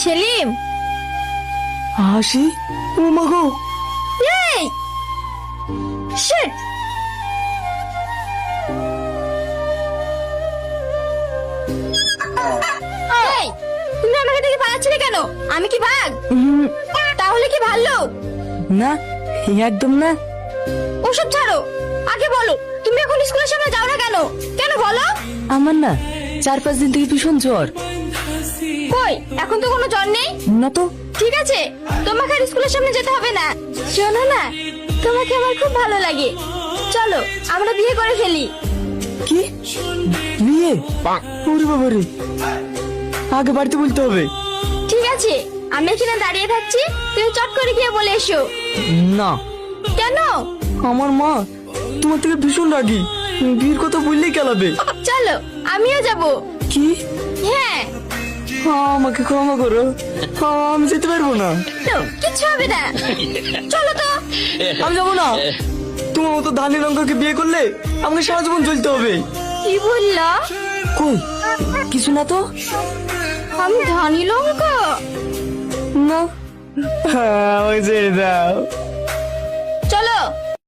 সেলিম, হাসি, ও মা গো। এই শিট, এই তুমি আমাকে দেখে পালাচ্ছিলে কেন? আমি কি বাঘ? তাহলে কি ভাল্লুক? না, একদম না। ওসব ছাড়ো, আগে বলো তুমি এখন স্কুলের সামনে যাও না কেন? কেন বলো? আমার না 4-5 দিন থেকে ভীষণ জ্বর। কই, এখন তো কোনো জ্বর নেই। না তো। ঠিক আছে, তোমাকে আর স্কুলের সামনে যেতে হবে না। শোনো না, তোমাকে আমার খুব ভালো লাগে, চলো আমরা বিয়ে করে ফেলি। কি বিয়ে? ওরে বাবা রে, আগে বাড়িতে বলতে হবে। ঠিক আছে, আমি এখানে দাঁড়িয়ে থাকছি, তুমি চট করে গিয়ে বলে এসো। না। কেন? আমার মা তোমার থেকে ভীষণ রাগী, বিয়ের কথা বললেই কেলাবে। চলো আমিও যাব। কি? হ্যাঁ। আমাকে ক্ষমা করো, আমি যেতে পারবো না। তো কিচ্ছু হবে না, চলো তো। আমি যাবো না। তোমার মতো ধানি লঙ্কাকে বিয়ে করলে আমাকে সারা জীবন চলতে হবে। কি বললা? কই কিছু না তো। আমি ধানি লঙ্কা? না, আমাকে ছেড়ে দাও।